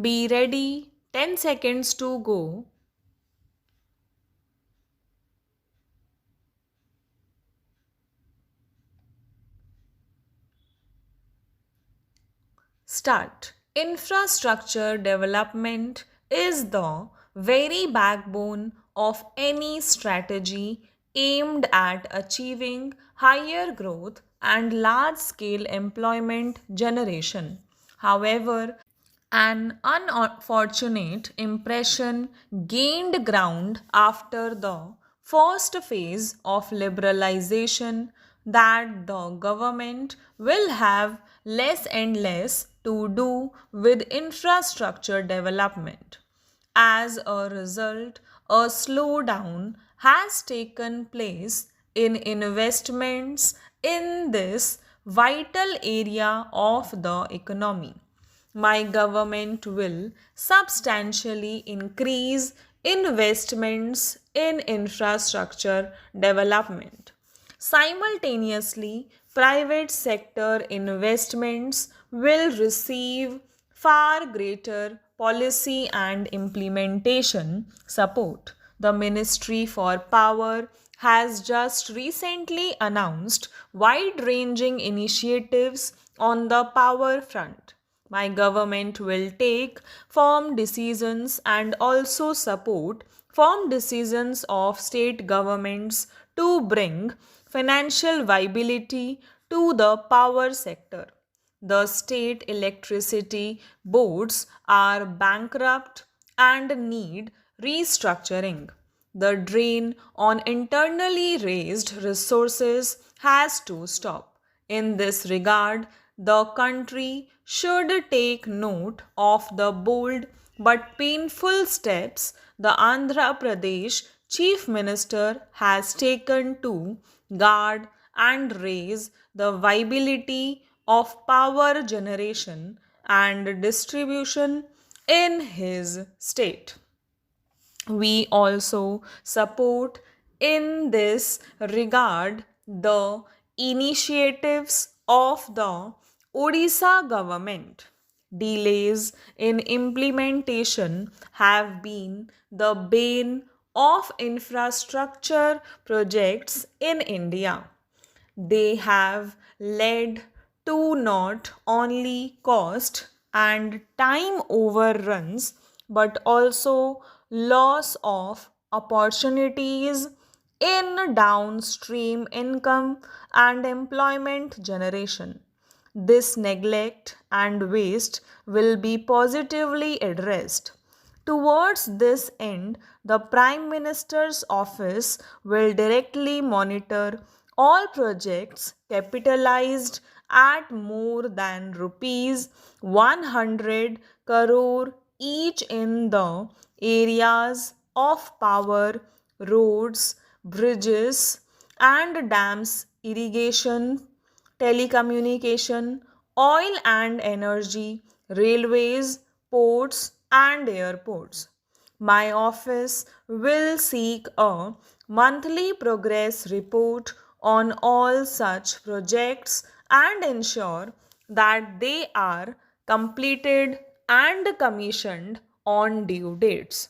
Be ready. 10 seconds to go. Start. Infrastructure development is the very backbone of any strategy aimed at achieving higher growth and large scale employment generation. However, an unfortunate impression gained ground after the first phase of liberalization that the government will have less and less to do with infrastructure development. As a result, a slowdown has taken place in investments in this vital area of the economy. My government will substantially increase investments in infrastructure development. Simultaneously, private sector investments will receive far greater policy and implementation support. The Ministry for Power has just recently announced wide ranging initiatives on the power front. My government will take firm decisions and also support firm decisions of state governments to bring financial viability to the power sector. The state electricity boards are bankrupt and need restructuring. The drain on internally raised resources has to stop. In this regard, the country should take note of the bold but painful steps the Andhra Pradesh Chief Minister has taken to guard and raise the viability of power generation and distribution in his state. We also support in this regard the initiatives of the Odisha government. Delays in implementation have been the bane of infrastructure projects in India. They have led to not only cost and time overruns but also loss of opportunities in downstream income and employment generation. This neglect and waste will be positively addressed. Towards this end, the Prime Minister's office will directly monitor all projects capitalized at more than rupees 100 crore each in the areas of power, roads, bridges, and dams, irrigation, telecommunication, oil and energy, railways, ports, and airports. My office will seek a monthly progress report on all such projects and ensure that they are completed and commissioned on due dates.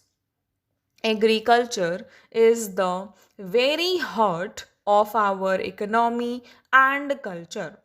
Agriculture is the very heart of our economy and culture.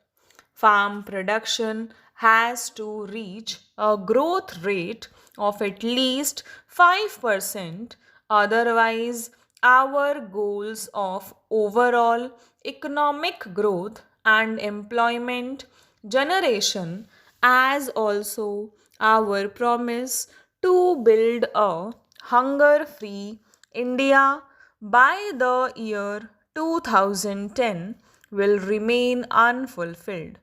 Farm production has to reach a growth rate of at least 5%, otherwise, our goals of overall economic growth and employment generation, as also our promise to build a hunger free India by the year 2010, will remain unfulfilled.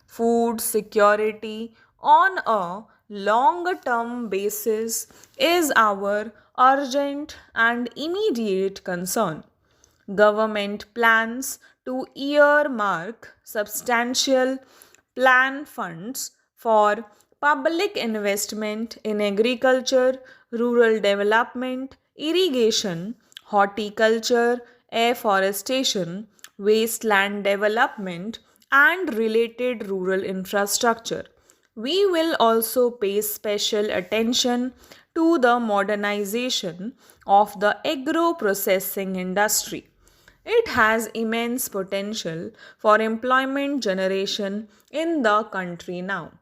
Food security on a long term basis is our urgent and immediate concern. Government plans to earmark substantial plan funds for public investment in agriculture, rural development, irrigation, horticulture, afforestation, wasteland development, and related rural infrastructure. We will also pay special attention to the modernization of the agro processing industry. It has immense potential for employment generation in the country now.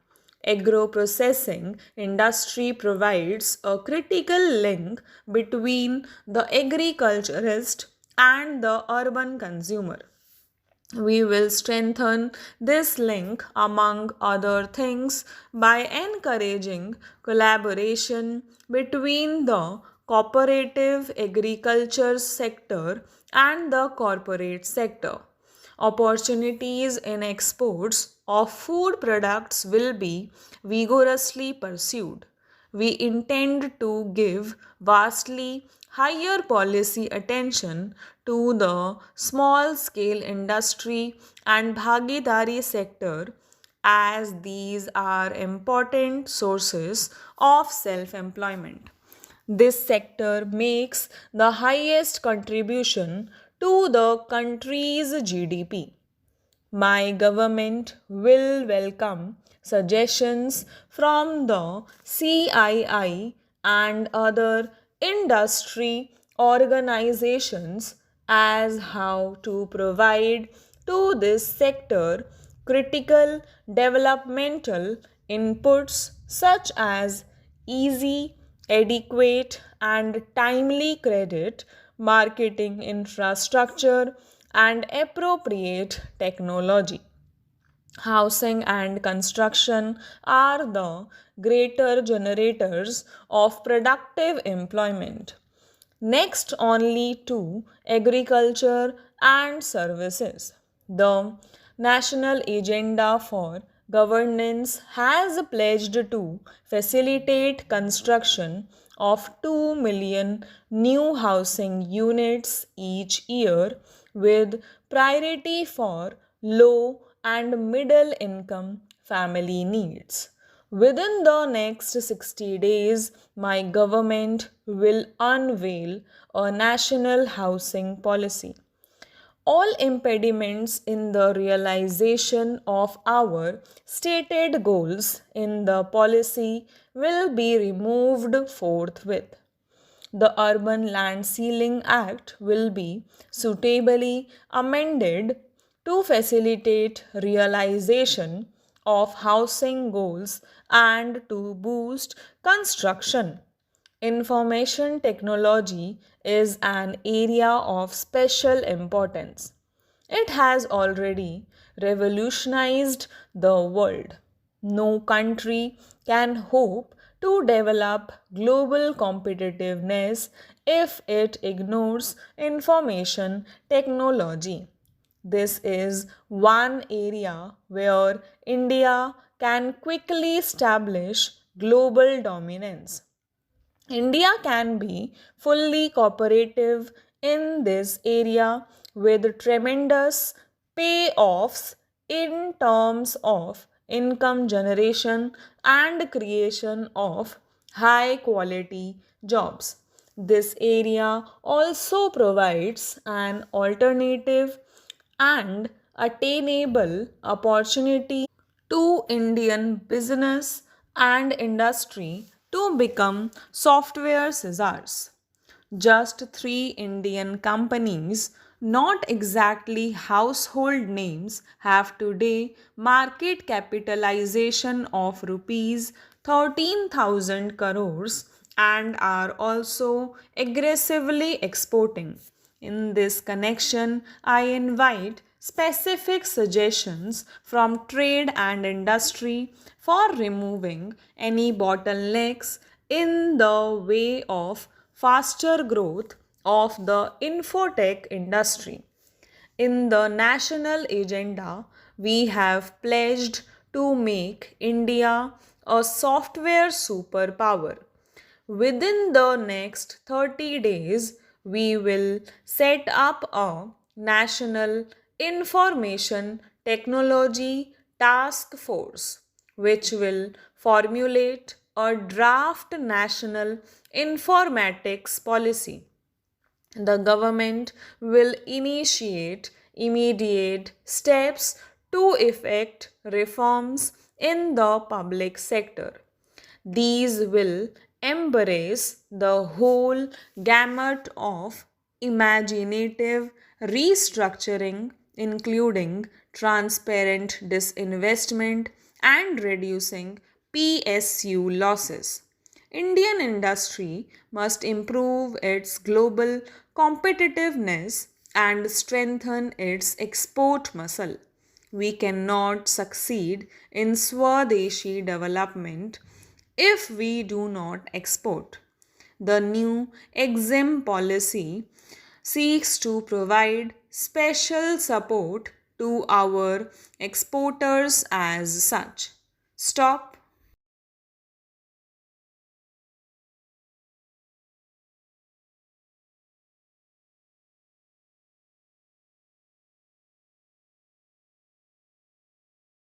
Agro processing industry provides a critical link between the agriculturist and the urban consumer. We will strengthen this link, among other things, by encouraging collaboration between the cooperative agriculture sector and the corporate sector. Opportunities in exports of food products will be vigorously pursued. We intend to give vastly higher policy attention to the small scale industry and Bhagidari sector, as these are important sources of self employment. This sector makes the highest contribution to the country's GDP. My government will welcome suggestions from the CII and other industry organizations as how to provide to this sector critical developmental inputs such as easy, adequate, and timely credit, marketing infrastructure, and appropriate technology. Housing and construction are the greater generators of productive employment, next only to agriculture and services. The National Agenda for Governance has pledged to facilitate construction of 2 million new housing units each year, with priority for low and middle income family needs. Within the next 60 days, my government will unveil a national housing policy. All impediments in the realization of our stated goals in the policy will be removed forthwith. The Urban Land Ceiling Act will be suitably amended to facilitate realization of housing goals and to boost construction. Information technology is an area of special importance. It has already revolutionized the world. No country can hope to develop global competitiveness if it ignores information technology. This is one area where India can quickly establish global dominance. India can be fully cooperative in this area with tremendous payoffs in terms of income generation and creation of high quality jobs. This area also provides an alternative and attainable opportunity to Indian business and industry to become software scissors. Just three Indian companies, not exactly household names, have today market capitalization of rupees 13,000 crores and are also aggressively exporting. In this connection, I invite specific suggestions from trade and industry for removing any bottlenecks in the way of faster growth of the infotech industry. In the national agenda, we have pledged to make India a software superpower. Within the next 30 days, we will set up a national information technology task force which will formulate a draft national informatics policy. The government will initiate immediate steps to effect reforms in the public sector. These will embrace the whole gamut of imaginative restructuring, including transparent disinvestment and reducing PSU losses. Indian industry must improve its global competitiveness and strengthen its export muscle. We cannot succeed in Swadeshi development if we do not export. The new EXIM policy seeks to provide special support to our exporters as such. Stop.